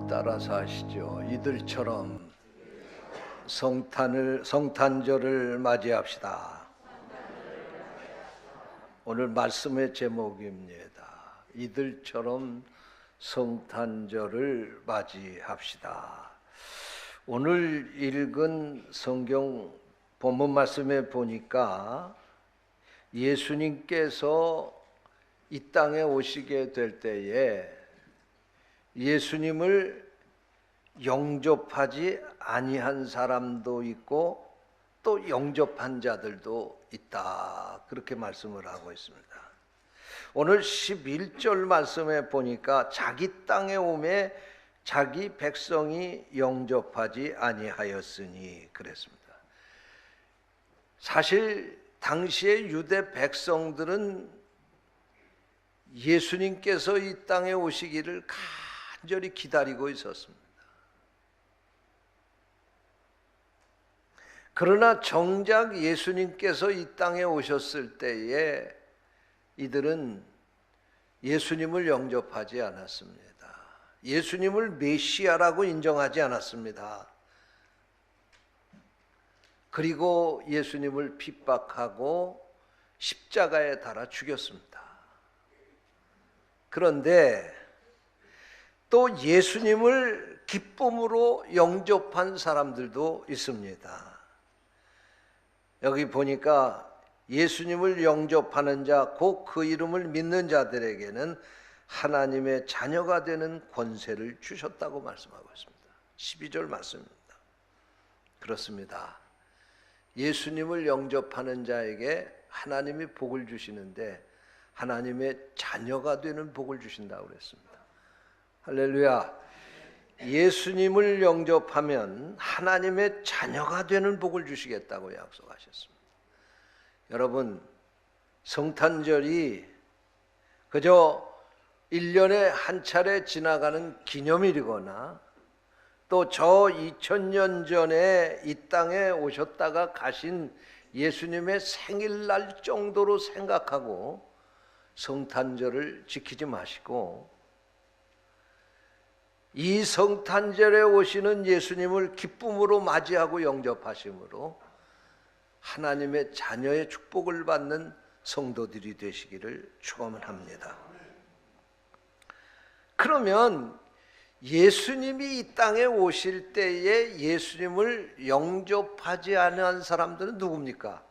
따라서 하시죠. 이들처럼 성탄절을 맞이합시다. 오늘 말씀의 제목입니다. 이들처럼 성탄절을 맞이합시다. 오늘 읽은 성경 본문 말씀에 보니까 예수님께서 이 땅에 오시게 될 때에 예수님을 영접하지 아니한 사람도 있고 또 영접한 자들도 있다, 그렇게 말씀을 하고 있습니다. 오늘 11절 말씀에 보니까 자기 땅에 오매 자기 백성이 영접하지 아니하였으니 그랬습니다. 사실 당시의 유대 백성들은 예수님께서 이 땅에 오시기를 간절히 기다리고 있었습니다. 그러나 정작 예수님께서 이 땅에 오셨을 때에 이들은 예수님을 영접하지 않았습니다. 예수님을 메시아라고 인정하지 않았습니다. 그리고 예수님을 핍박하고 십자가에 달아 죽였습니다. 그런데 또 예수님을 기쁨으로 영접한 사람들도 있습니다. 여기 보니까 예수님을 영접하는 자, 곧 그 이름을 믿는 자들에게는 하나님의 자녀가 되는 권세를 주셨다고 말씀하고 있습니다. 12절 말씀입니다. 그렇습니다. 예수님을 영접하는 자에게 하나님이 복을 주시는데 하나님의 자녀가 되는 복을 주신다고 그랬습니다. 할렐루야. 예수님을 영접하면 하나님의 자녀가 되는 복을 주시겠다고 약속하셨습니다. 여러분, 성탄절이 그저 1년에 한 차례 지나가는 기념일이거나 또 저 2000년 전에 이 땅에 오셨다가 가신 예수님의 생일날 정도로 생각하고 성탄절을 지키지 마시고 이 성탄절에 오시는 예수님을 기쁨으로 맞이하고 영접하심으로 하나님의 자녀의 축복을 받는 성도들이 되시기를 축원합니다. 그러면 예수님이 이 땅에 오실 때에 예수님을 영접하지 않은 사람들은 누굽니까?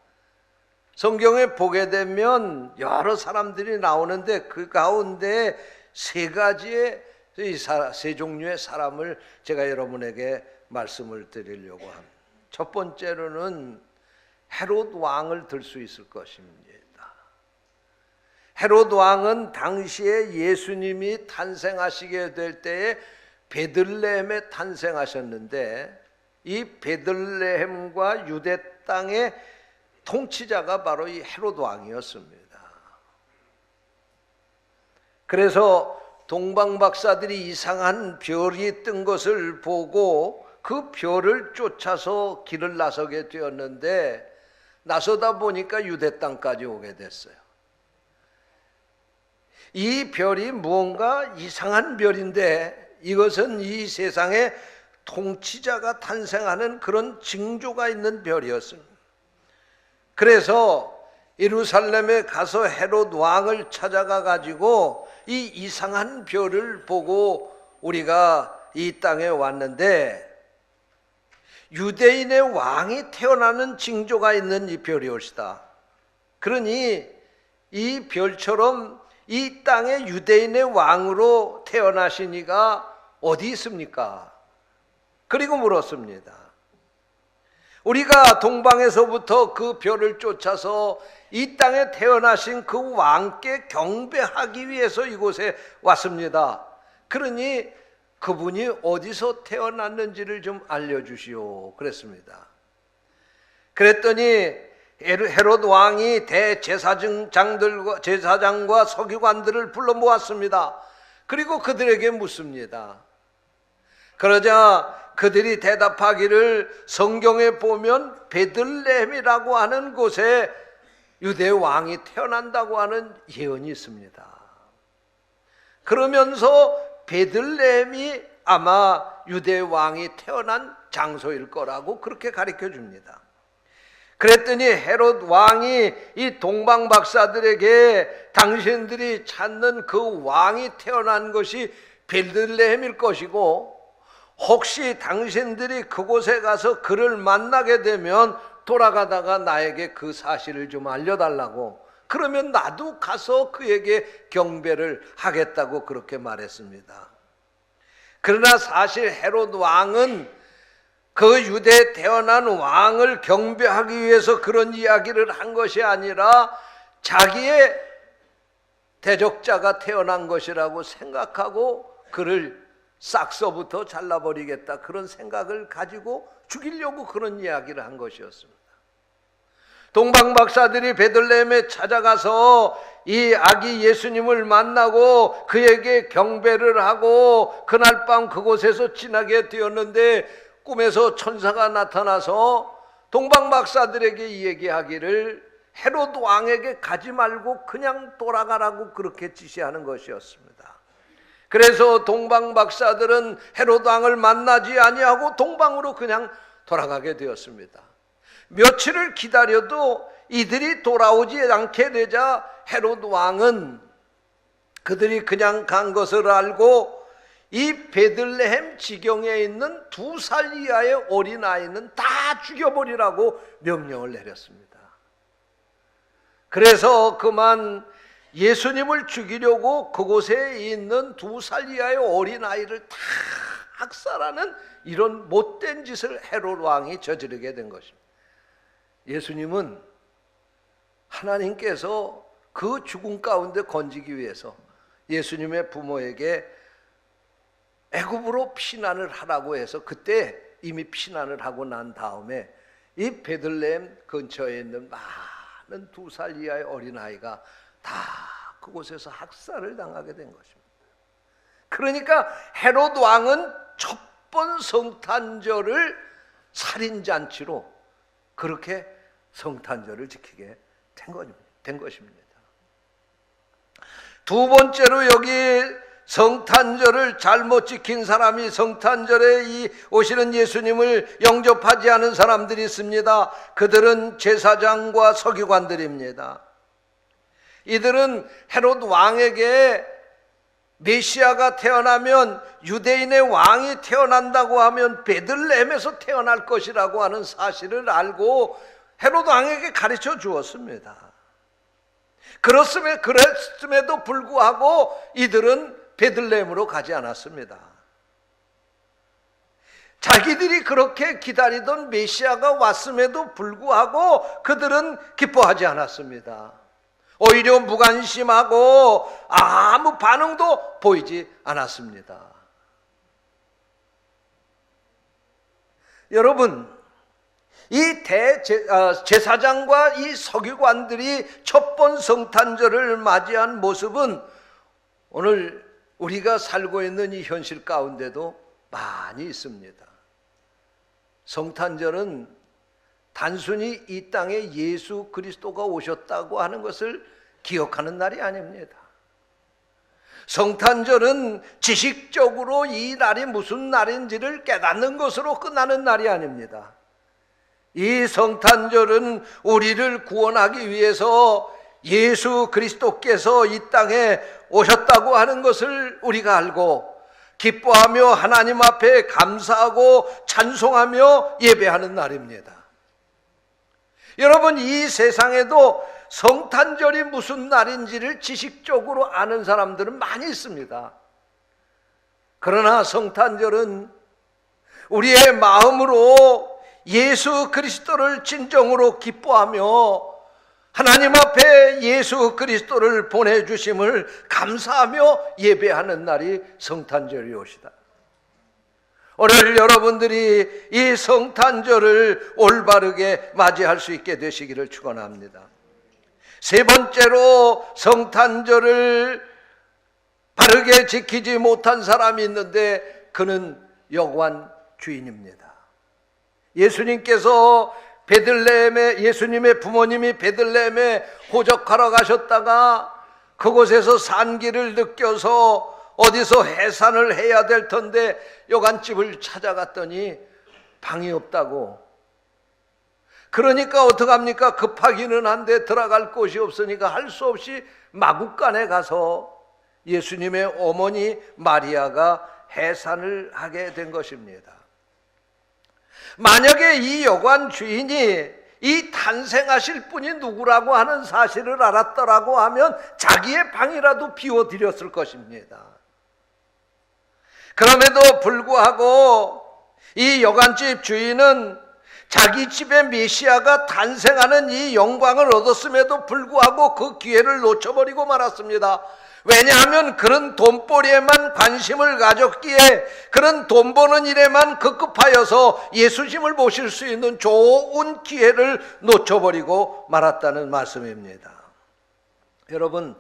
성경에 보게 되면 여러 사람들이 나오는데 그 가운데 세 가지의 세 종류의 사람을 제가 여러분에게 말씀을 드리려고 합니다. 첫 번째로는 헤롯 왕을 들 수 있을 것입니다. 헤롯 왕은 당시에 예수님이 탄생하시게 될 때에 베들레헴에 탄생하셨는데 이 베들레헴과 유대 땅의 통치자가 바로 이 헤롯 왕이었습니다. 그래서 동방 박사들이 이상한 별이 뜬 것을 보고 그 별을 쫓아서 길을 나서게 되었는데 나서다 보니까 유대 땅까지 오게 됐어요. 이 별이 무언가 이상한 별인데 이것은 이 세상에 통치자가 탄생하는 그런 징조가 있는 별이었습니다. 그래서 예루살렘에 가서 헤롯 왕을 찾아가 가지고 이 이상한 별을 보고 우리가 이 땅에 왔는데 유대인의 왕이 태어나는 징조가 있는 이 별이올시다. 그러니 이 별처럼 이 땅에 유대인의 왕으로 태어나신 이가 어디 있습니까? 그리고 물었습니다. 우리가 동방에서부터 그 별을 쫓아서 이 땅에 태어나신 그 왕께 경배하기 위해서 이곳에 왔습니다. 그러니 그분이 어디서 태어났는지를 좀 알려주시오 그랬습니다. 그랬더니 헤롯 왕이 제사장과 서기관들을 불러 모았습니다. 그리고 그들에게 묻습니다. 그러자 그들이 대답하기를 성경에 보면 베들레헴이라고 하는 곳에 유대 왕이 태어난다고 하는 예언이 있습니다. 그러면서 베들레헴이 아마 유대 왕이 태어난 장소일 거라고 그렇게 가르쳐 줍니다. 그랬더니 헤롯 왕이 이 동방 박사들에게 당신들이 찾는 그 왕이 태어난 것이 베들레헴일 것이고, 혹시 당신들이 그곳에 가서 그를 만나게 되면 돌아가다가 나에게 그 사실을 좀 알려달라고, 그러면 나도 가서 그에게 경배를 하겠다고 그렇게 말했습니다. 그러나 사실 헤롯 왕은 그 유대에 태어난 왕을 경배하기 위해서 그런 이야기를 한 것이 아니라 자기의 대적자가 태어난 것이라고 생각하고 그를 싹서부터 잘라버리겠다, 그런 생각을 가지고 죽이려고 그런 이야기를 한 것이었습니다. 동방 박사들이 베들레헴에 찾아가서 이 아기 예수님을 만나고 그에게 경배를 하고 그날 밤 그곳에서 지나게 되었는데, 꿈에서 천사가 나타나서 동방 박사들에게 얘기하기를 헤롯 왕에게 가지 말고 그냥 돌아가라고 그렇게 지시하는 것이었습니다. 그래서 동방 박사들은 헤롯 왕을 만나지 아니하고 동방으로 그냥 돌아가게 되었습니다. 며칠을 기다려도 이들이 돌아오지 않게 되자 헤롯 왕은 그들이 그냥 간 것을 알고 이 베들레헴 지경에 있는 2살 이하의 어린아이는 다 죽여버리라고 명령을 내렸습니다. 그래서 그만 예수님을 죽이려고 그곳에 있는 2살 이하의 어린아이를 다 학살하는 이런 못된 짓을 헤롯 왕이 저지르게 된 것입니다. 예수님은 하나님께서 그 죽음 가운데 건지기 위해서 예수님의 부모에게 애굽으로 피난을 하라고 해서 그때 이미 피난을 하고 난 다음에 이 베들레헴 근처에 있는 많은 2살 이하의 어린아이가 다 그곳에서 학살을 당하게 된 것입니다. 그러니까 헤롯 왕은 첫 번 성탄절을 살인잔치로 그렇게 성탄절을 지키게 된 것입니다. 두 번째로 여기 성탄절을 잘못 지킨 사람이, 성탄절에 이 오시는 예수님을 영접하지 않은 사람들이 있습니다. 그들은 제사장과 서기관들입니다. 이들은 헤롯 왕에게 메시아가 태어나면, 유대인의 왕이 태어난다고 하면 베들레헴에서 태어날 것이라고 하는 사실을 알고 헤롯 왕에게 가르쳐 주었습니다. 그랬음에도 불구하고 이들은 베들레헴으로 가지 않았습니다. 자기들이 그렇게 기다리던 메시아가 왔음에도 불구하고 그들은 기뻐하지 않았습니다. 오히려 무관심하고 아무 반응도 보이지 않았습니다. 여러분, 이 제사장과 이 서기관들이 첫 번 성탄절을 맞이한 모습은 오늘 우리가 살고 있는 이 현실 가운데도 많이 있습니다. 성탄절은 단순히 이 땅에 예수 그리스도가 오셨다고 하는 것을 기억하는 날이 아닙니다. 성탄절은 지식적으로 이 날이 무슨 날인지를 깨닫는 것으로 끝나는 날이 아닙니다. 이 성탄절은 우리를 구원하기 위해서 예수 그리스도께서 이 땅에 오셨다고 하는 것을 우리가 알고 기뻐하며 하나님 앞에 감사하고 찬송하며 예배하는 날입니다. 여러분, 이 세상에도 성탄절이 무슨 날인지를 지식적으로 아는 사람들은 많이 있습니다. 그러나 성탄절은 우리의 마음으로 예수 그리스도를 진정으로 기뻐하며 하나님 앞에 예수 그리스도를 보내주심을 감사하며 예배하는 날이 성탄절이옵니다. 오늘 여러분들이 이 성탄절을 올바르게 맞이할 수 있게 되시기를 축원합니다. 세 번째로 성탄절을 바르게 지키지 못한 사람이 있는데 그는 여관 주인입니다. 예수님께서 예수님의 부모님이 베들레헴에 호적하러 가셨다가 그곳에서 산기를 느껴서 어디서 해산을 해야 될 텐데 여관집을 찾아갔더니 방이 없다고. 그러니까 어떡합니까? 급하기는 한데 들어갈 곳이 없으니까 할 수 없이 마국간에 가서 예수님의 어머니 마리아가 해산을 하게 된 것입니다. 만약에 이 여관 주인이 이 탄생하실 분이 누구라고 하는 사실을 알았더라고 하면 자기의 방이라도 비워드렸을 것입니다. 그럼에도 불구하고 이 여관집 주인은 자기 집에 메시아가 탄생하는 이 영광을 얻었음에도 불구하고 그 기회를 놓쳐버리고 말았습니다. 왜냐하면 그런 돈벌이에만 관심을 가졌기에, 그런 돈 버는 일에만 급급하여서 예수님을 모실 수 있는 좋은 기회를 놓쳐버리고 말았다는 말씀입니다. 여러분,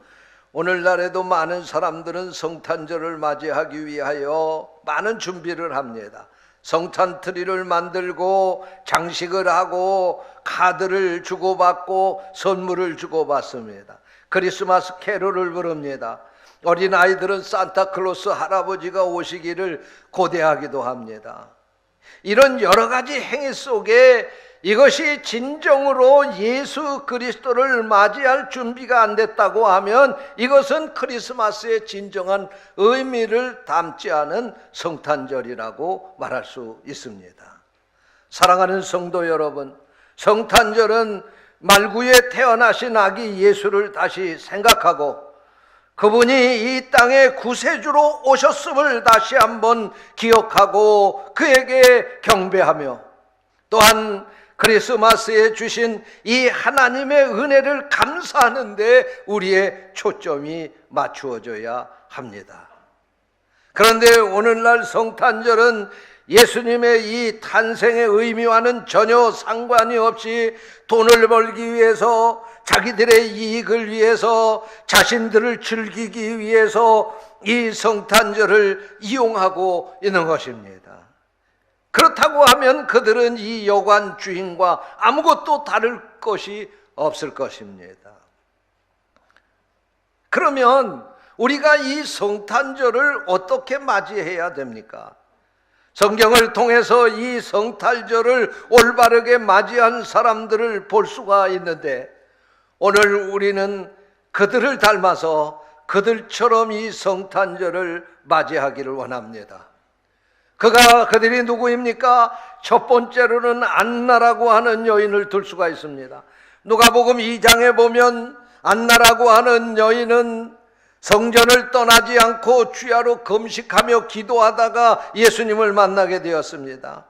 오늘날에도 많은 사람들은 성탄절을 맞이하기 위하여 많은 준비를 합니다. 성탄 트리를 만들고 장식을 하고 카드를 주고받고 선물을 주고받습니다. 크리스마스 캐롤을 부릅니다. 어린아이들은 산타클로스 할아버지가 오시기를 고대하기도 합니다. 이런 여러 가지 행위 속에 이것이 진정으로 예수 그리스도를 맞이할 준비가 안 됐다고 하면 이것은 크리스마스의 진정한 의미를 담지 않은 성탄절이라고 말할 수 있습니다. 사랑하는 성도 여러분, 성탄절은 말구에 태어나신 아기 예수를 다시 생각하고 그분이 이 땅에 구세주로 오셨음을 다시 한번 기억하고 그에게 경배하며, 또한 크리스마스에 주신 이 하나님의 은혜를 감사하는 데 우리의 초점이 맞추어져야 합니다. 그런데 오늘날 성탄절은 예수님의 이 탄생의 의미와는 전혀 상관이 없이 돈을 벌기 위해서, 자기들의 이익을 위해서, 자신들을 즐기기 위해서 이 성탄절을 이용하고 있는 것입니다. 그렇다고 하면 그들은 이 여관 주인과 아무것도 다를 것이 없을 것입니다. 그러면 우리가 이 성탄절을 어떻게 맞이해야 됩니까? 성경을 통해서 이 성탄절을 올바르게 맞이한 사람들을 볼 수가 있는데, 오늘 우리는 그들을 닮아서 그들처럼 이 성탄절을 맞이하기를 원합니다. 그들이 누구입니까? 첫 번째로는 안나라고 하는 여인을 들 수가 있습니다. 누가복음 2장에 보면 안나라고 하는 여인은 성전을 떠나지 않고 주야로 금식하며 기도하다가 예수님을 만나게 되었습니다.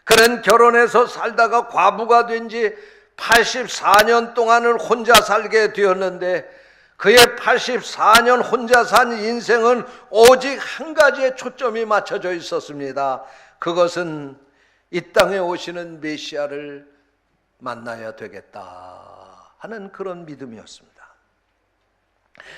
그는 결혼해서 살다가 과부가 된 지 84년 동안을 혼자 살게 되었는데, 그의 84년 혼자 산 인생은 오직 한 가지에 초점이 맞춰져 있었습니다. 그것은 이 땅에 오시는 메시아를 만나야 되겠다 하는 그런 믿음이었습니다.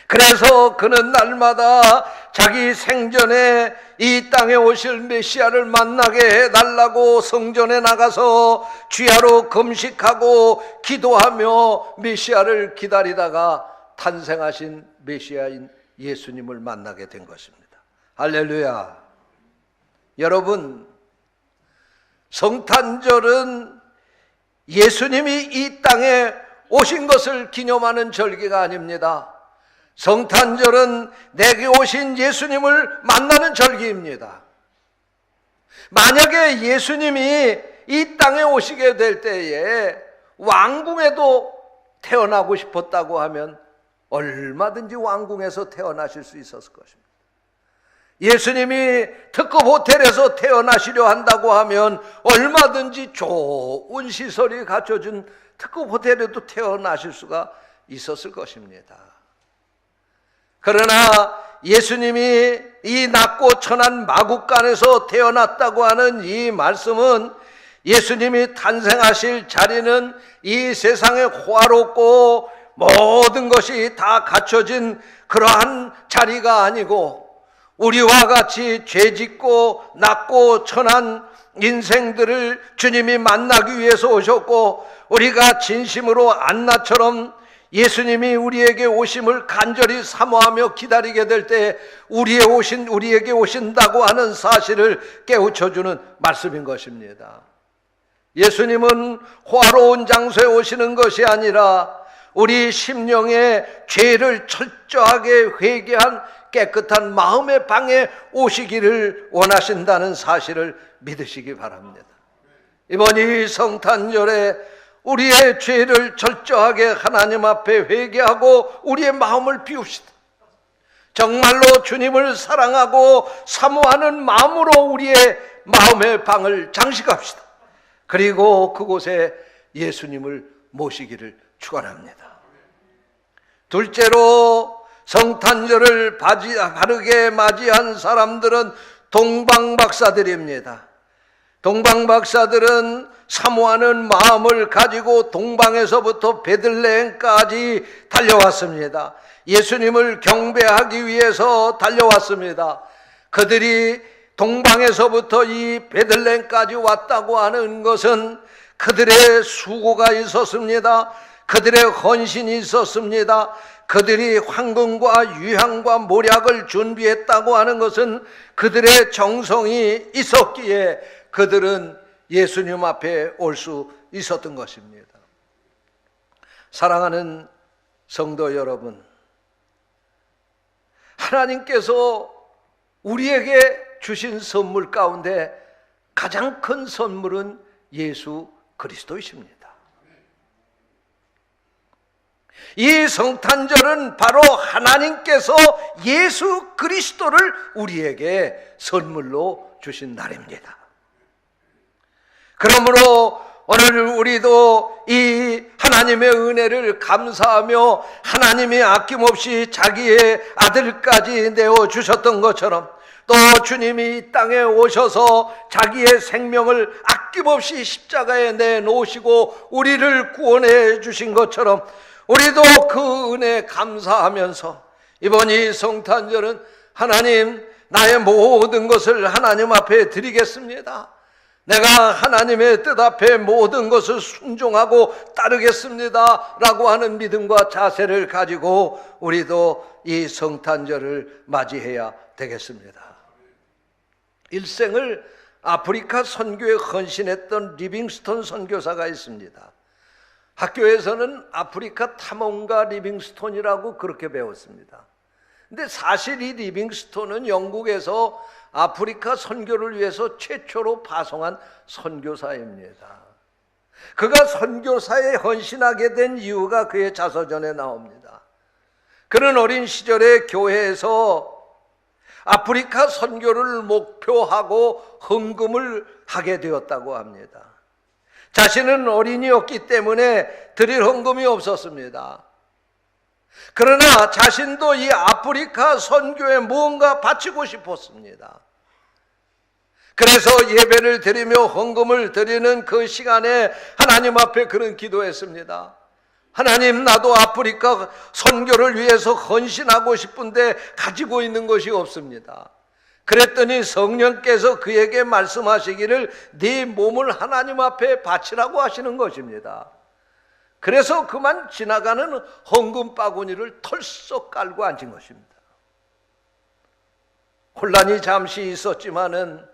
그래서 그는 날마다 자기 생전에 이 땅에 오실 메시아를 만나게 해달라고 성전에 나가서 주야로 금식하고 기도하며 메시아를 기다리다가 탄생하신 메시아인 예수님을 만나게 된 것입니다. 할렐루야. 여러분, 성탄절은 예수님이 이 땅에 오신 것을 기념하는 절기가 아닙니다. 성탄절은 내게 오신 예수님을 만나는 절기입니다. 만약에 예수님이 이 땅에 오시게 될 때에 왕궁에도 태어나고 싶었다고 하면 얼마든지 왕궁에서 태어나실 수 있었을 것입니다. 예수님이 특급 호텔에서 태어나시려 한다고 하면 얼마든지 좋은 시설이 갖춰진 특급 호텔에도 태어나실 수가 있었을 것입니다. 그러나 예수님이 이 낮고 천한 마국간에서 태어났다고 하는 이 말씀은 예수님이 탄생하실 자리는 이 세상에 호화롭고 모든 것이 다 갖춰진 그러한 자리가 아니고, 우리와 같이 죄짓고 낮고 천한 인생들을 주님이 만나기 위해서 오셨고, 우리가 진심으로 안나처럼 예수님이 우리에게 오심을 간절히 사모하며 기다리게 될 때 우리에게 오신다고 하는 사실을 깨우쳐주는 말씀인 것입니다. 예수님은 호화로운 장소에 오시는 것이 아니라 우리 심령의 죄를 철저하게 회개한 깨끗한 마음의 방에 오시기를 원하신다는 사실을 믿으시기 바랍니다. 이번 이 성탄절에 우리의 죄를 철저하게 하나님 앞에 회개하고 우리의 마음을 비웁시다. 정말로 주님을 사랑하고 사모하는 마음으로 우리의 마음의 방을 장식합시다. 그리고 그곳에 예수님을 모시기를 축원합니다. 둘째로, 성탄절을 바르게 맞이한 사람들은 동방박사들입니다. 동방박사들은 사모하는 마음을 가지고 동방에서부터 베들레헴까지 달려왔습니다. 예수님을 경배하기 위해서 달려왔습니다. 그들이 동방에서부터 이 베들레헴까지 왔다고 하는 것은 그들의 수고가 있었습니다. 그들의 헌신이 있었습니다. 그들이 황금과 유향과 모략을 준비했다고 하는 것은 그들의 정성이 있었기에 그들은 예수님 앞에 올 수 있었던 것입니다. 사랑하는 성도 여러분, 하나님께서 우리에게 주신 선물 가운데 가장 큰 선물은 예수 그리스도이십니다. 이 성탄절은 바로 하나님께서 예수 그리스도를 우리에게 선물로 주신 날입니다. 그러므로 오늘 우리도 이 하나님의 은혜를 감사하며 하나님이 아낌없이 자기의 아들까지 내어주셨던 것처럼, 또 주님이 이 땅에 오셔서 자기의 생명을 아낌없이 십자가에 내놓으시고 우리를 구원해 주신 것처럼 우리도 그 은혜에 감사하면서 이번 이 성탄절은 하나님, 나의 모든 것을 하나님 앞에 드리겠습니다. 내가 하나님의 뜻 앞에 모든 것을 순종하고 따르겠습니다 라고 하는 믿음과 자세를 가지고 우리도 이 성탄절을 맞이해야 되겠습니다. 일생을 아프리카 선교에 헌신했던 리빙스톤 선교사가 있습니다. 학교에서는 아프리카 탐험가 리빙스톤이라고 그렇게 배웠습니다. 근데 사실 이 리빙스톤은 영국에서 아프리카 선교를 위해서 최초로 파송한 선교사입니다. 그가 선교사에 헌신하게 된 이유가 그의 자서전에 나옵니다. 그는 어린 시절에 교회에서 아프리카 선교를 목표하고 헌금을 하게 되었다고 합니다. 자신은 어린이였기 때문에 드릴 헌금이 없었습니다. 그러나 자신도 이 아프리카 선교에 무언가 바치고 싶었습니다. 그래서 예배를 드리며 헌금을 드리는 그 시간에 하나님 앞에 그는 기도했습니다. 하나님, 나도 아프리카 선교를 위해서 헌신하고 싶은데 가지고 있는 것이 없습니다. 그랬더니 성령께서 그에게 말씀하시기를 네 몸을 하나님 앞에 바치라고 하시는 것입니다. 그래서 그만 지나가는 헌금 바구니를 털썩 깔고 앉은 것입니다. 혼란이 잠시 있었지만은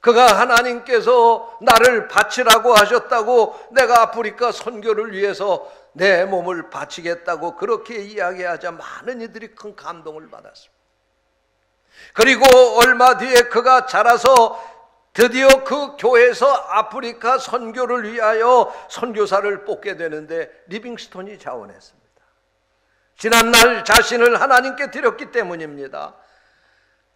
그가 하나님께서 나를 바치라고 하셨다고 내가 아프리카 선교를 위해서 내 몸을 바치겠다고 그렇게 이야기하자 많은 이들이 큰 감동을 받았습니다. 그리고 얼마 뒤에 그가 자라서 드디어 그 교회에서 아프리카 선교를 위하여 선교사를 뽑게 되는데 리빙스톤이 자원했습니다. 지난날 자신을 하나님께 드렸기 때문입니다.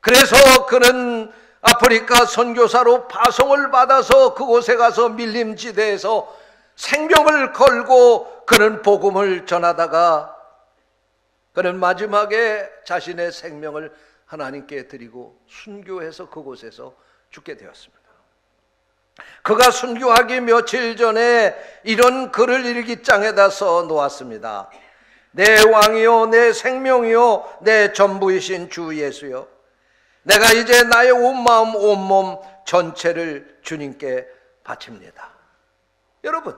그래서 그는 아프리카 선교사로 파송을 받아서 그곳에 가서 밀림지대에서 생명을 걸고 그는 복음을 전하다가 그는 마지막에 자신의 생명을 하나님께 드리고 순교해서 그곳에서 죽게 되었습니다. 그가 순교하기 며칠 전에 이런 글을 일기장에다 써 놓았습니다. 내 왕이요, 내 생명이요, 내 전부이신 주 예수요, 내가 이제 나의 온 마음 온 몸 전체를 주님께 바칩니다. 여러분,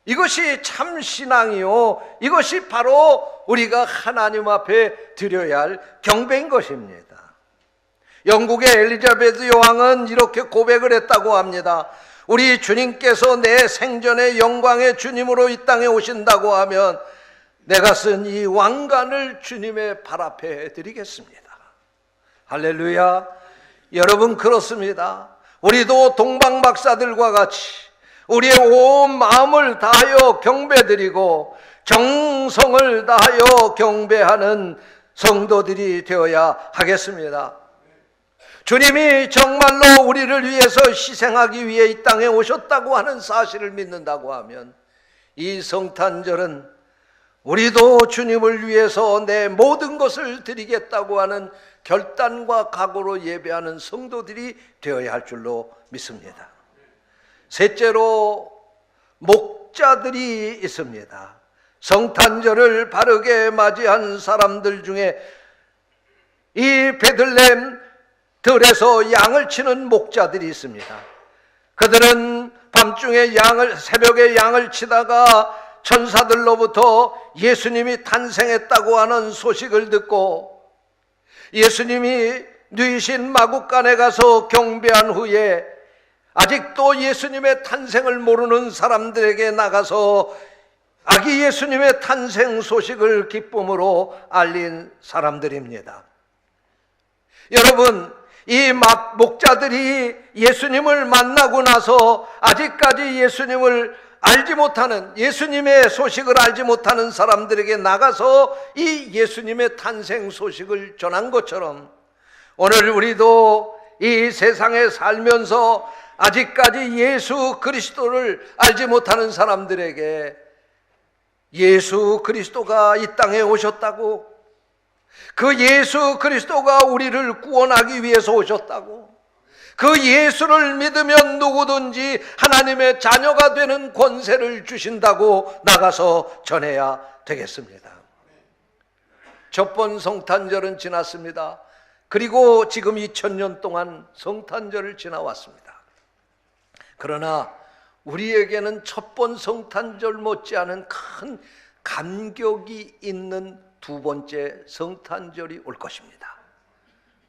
이것이 참 신앙이요, 이것이 바로 우리가 하나님 앞에 드려야 할 경배인 것입니다. 영국의 엘리자베스 여왕은 이렇게 고백을 했다고 합니다. 우리 주님께서 내 생전의 영광의 주님으로 이 땅에 오신다고 하면 내가 쓴 이 왕관을 주님의 발 앞에 드리겠습니다. 할렐루야. 여러분, 그렇습니다. 우리도 동방박사들과 같이 우리의 온 마음을 다하여 경배드리고 정성을 다하여 경배하는 성도들이 되어야 하겠습니다. 주님이 정말로 우리를 위해서 희생하기 위해 이 땅에 오셨다고 하는 사실을 믿는다고 하면 이 성탄절은 우리도 주님을 위해서 내 모든 것을 드리겠다고 하는 결단과 각오로 예배하는 성도들이 되어야 할 줄로 믿습니다. 셋째로, 목자들이 있습니다. 성탄절을 바르게 맞이한 사람들 중에 이 베들레헴 들에서 양을 치는 목자들이 있습니다. 그들은 밤중에 새벽에 양을 치다가 천사들로부터 예수님이 탄생했다고 하는 소식을 듣고 예수님이 누이신 마구간에 가서 경배한 후에 아직도 예수님의 탄생을 모르는 사람들에게 나가서 아기 예수님의 탄생 소식을 기쁨으로 알린 사람들입니다. 여러분, 이 목자들이 예수님을 만나고 나서 아직까지 예수님을 알지 못하는, 예수님의 소식을 알지 못하는 사람들에게 나가서 이 예수님의 탄생 소식을 전한 것처럼 오늘 우리도 이 세상에 살면서 아직까지 예수 그리스도를 알지 못하는 사람들에게 예수 그리스도가 이 땅에 오셨다고, 그 예수 그리스도가 우리를 구원하기 위해서 오셨다고, 그 예수를 믿으면 누구든지 하나님의 자녀가 되는 권세를 주신다고 나가서 전해야 되겠습니다. 첫 번 성탄절은 지났습니다. 그리고 지금 2000년 동안 성탄절을 지나왔습니다. 그러나 우리에게는 첫 번 성탄절 못지않은 큰 감격이 있는 두 번째 성탄절이 올 것입니다.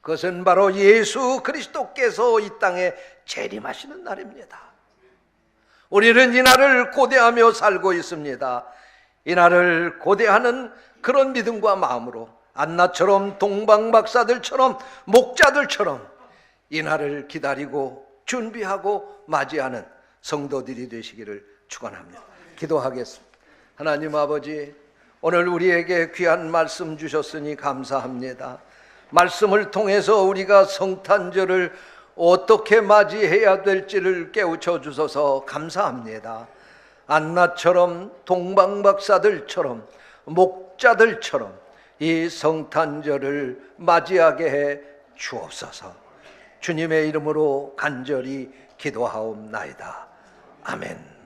그것은 바로 예수 그리스도께서 이 땅에 재림하시는 날입니다. 우리는 이 날을 고대하며 살고 있습니다. 이 날을 고대하는 그런 믿음과 마음으로 안나처럼, 동방박사들처럼, 목자들처럼 이 날을 기다리고 준비하고 맞이하는 성도들이 되시기를 축원합니다. 기도하겠습니다. 하나님 아버지, 오늘 우리에게 귀한 말씀 주셨으니 감사합니다. 말씀을 통해서 우리가 성탄절을 어떻게 맞이해야 될지를 깨우쳐 주셔서 감사합니다. 안나처럼, 동방박사들처럼, 목자들처럼 이 성탄절을 맞이하게 해 주옵소서. 주님의 이름으로 간절히 기도하옵나이다. 아멘.